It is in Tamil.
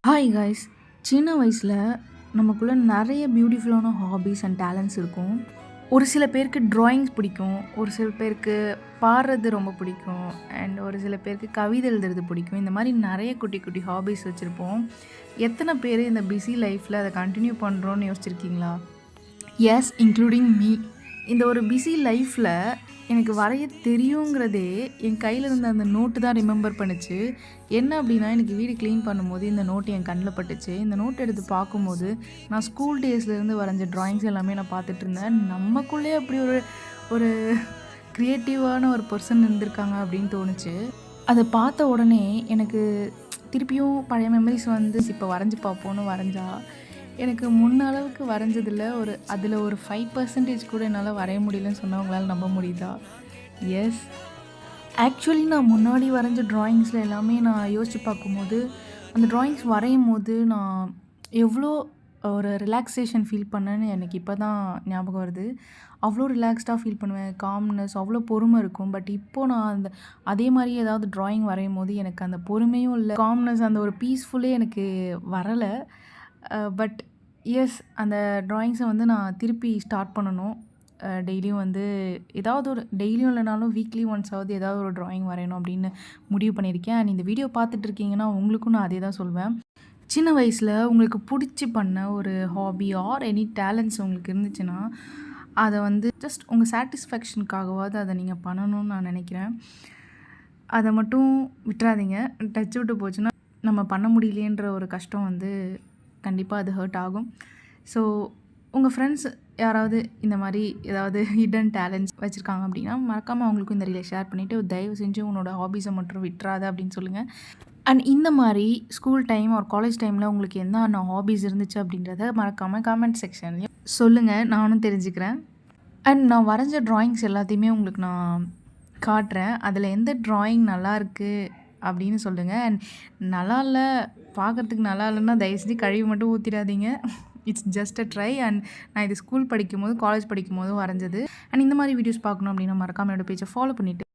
Hi guys. சின்ன வயசில் நமக்குள்ளே நிறைய பியூட்டிஃபுல்லான ஹாபீஸ் அண்ட் டேலண்ட்ஸ் இருக்கும். ஒரு சில பேருக்கு ட்ராயிங்ஸ் பிடிக்கும், ஒரு சில பேருக்கு பாடுறது ரொம்ப பிடிக்கும், அண்ட் ஒரு சில பேருக்கு கவிதை எழுதுறது பிடிக்கும். இந்த மாதிரி நிறைய குட்டி குட்டி ஹாபீஸ் வச்சுருப்போம். எத்தனை பேர் இந்த பிஸி லைஃப்பில் அதை கண்டினியூ பண்ணுறோன்னு யோசிச்சிருக்கீங்களா? S, including me. இந்த ஒரு பிஸி லைஃப்பில் எனக்கு வரைய தெரியுங்கிறதே என் கையில் இருந்த அந்த நோட்டு தான் ரிமெம்பர் பண்ணுச்சு. என்ன அப்படின்னா, எனக்கு வீடு க்ளீன் பண்ணும்போது இந்த நோட்டு என் கண்ணில் பட்டுச்சு. இந்த நோட் எடுத்து பார்க்கும்போது நான் ஸ்கூல் டேஸ்லேருந்து வரைஞ்ச ட்ராயிங்ஸ் எல்லாமே நான் பார்த்துட்டு இருந்தேன். நமக்குள்ளே அப்படி ஒரு ஒரு க்ரியேட்டிவான ஒரு பர்சன் இருந்திருக்காங்க அப்படின்னு தோணுச்சு. அதை பார்த்த உடனே எனக்கு திருப்பியும் பழைய மெமரிஸ் வந்து இப்போ வரைஞ்சி பார்ப்போன்னு வரைஞ்சா எனக்கு முன்ன அளவுக்கு வரைஞ்சதில்ல. அதில் ஒரு 5% கூட என்னால் வரைய முடியலன்னு சொன்னால் உங்களால் நம்ப முடியுதா? எஸ், ஆக்சுவலி நான் முன்னாடி வரைஞ்ச ட்ராயிங்ஸில் எல்லாமே நான் யோசித்து பார்க்கும்போது, அந்த ட்ராயிங்ஸ் வரையும் போது நான் எவ்வளோ ஒரு ரிலாக்ஸேஷன் ஃபீல் பண்ணேன்னு எனக்கு இப்போ தான் ஞாபகம் வருது. அவ்வளோ ரிலாக்ஸ்டாக ஃபீல் பண்ணுவேன், காம்னஸ், அவ்வளோ பொறுமை இருக்கும். பட் இப்போது நான் அதே மாதிரி ஏதாவது ட்ராயிங் வரையும் போது எனக்கு அந்த பொறுமையும் இல்லை, காம்னஸ், அந்த ஒரு பீஸ்ஃபுல்லே எனக்கு வரலை. பட் எஸ், அந்த ட்ராயிங்ஸை வந்து நான் திருப்பி ஸ்டார்ட் பண்ணணும். டெய்லியும் வந்து ஏதாவது ஒரு டெய்லியும் இல்லைனாலும் வீக்லி ஒன்ஸாவது ஏதாவது ஒரு ட்ராயிங் வரையணும் அப்படின்னு முடிவு பண்ணியிருக்கேன். அண்ட் இந்த வீடியோ பார்த்துட்டு இருக்கீங்கன்னா உங்களுக்கும் நான் அதே தான் சொல்வேன். சின்ன வயசில் உங்களுக்கு பிடிச்சி பண்ண ஒரு ஹாபி ஆர் எனி டேலண்ட்ஸ் உங்களுக்கு இருந்துச்சுன்னா அதை வந்து ஜஸ்ட் உங்கள் சாட்டிஸ்ஃபேக்ஷனுக்காகவாவது அதை நீங்கள் பண்ணணும்னு நான் நினைக்கிறேன். அதை மட்டும் விட்டுறாதீங்க. டச் விட்டு போச்சுன்னா நம்ம பண்ண முடியலையன்ற ஒரு கஷ்டம் வந்து கண்டிப்பாக அது ஹர்ட் ஆகும். ஸோ உங்கள் ஃப்ரெண்ட்ஸ் யாராவது இந்த மாதிரி ஏதாவது ஹிடன் டேலண்ட்ஸ் வச்சுருக்காங்க அப்படின்னா மறக்காமல் அவங்களுக்கும் இந்த ரீலை ஷேர் பண்ணிவிட்டு தயவு செஞ்சு உன்னோட ஹாபீஸை மட்டும் விட்டுறாத அப்படின்னு சொல்லுங்கள். அண்ட் இந்த மாதிரி ஸ்கூல் டைம் ஒரு காலேஜ் டைமில் உங்களுக்கு என்ன ஹாபீஸ் இருந்துச்சு அப்படின்றத மறக்காமல் கமெண்ட் செக்ஷன்லேயும் சொல்லுங்கள், நானும் தெரிஞ்சுக்கிறேன். அண்ட் நான் வரைஞ்ச ட்ராயிங்ஸ் எல்லாத்தையுமே உங்களுக்கு நான் காட்டுறேன். அதில் எந்த ட்ராயிங் நல்லாயிருக்கு அப்படின்னு சொல்லுங்கள். அண்ட் நல்லா இல்லை, பார்க்குறதுக்கு நல்லா இல்லைன்னா தயவு செஞ்சு கழுவி மட்டும் ஊற்றிடாதீங்க. It's just a try. And நான் இது ஸ்கூல் படிக்கும்போது காலேஜ் படிக்கும்போதும் வரைஞ்சது. அண்ட் இந்த மாதிரி வீடியோஸ் பார்க்கணும் அப்படின்னா மறக்காமல் என்னோட பேஜை ஃபாலோ பண்ணிவிட்டு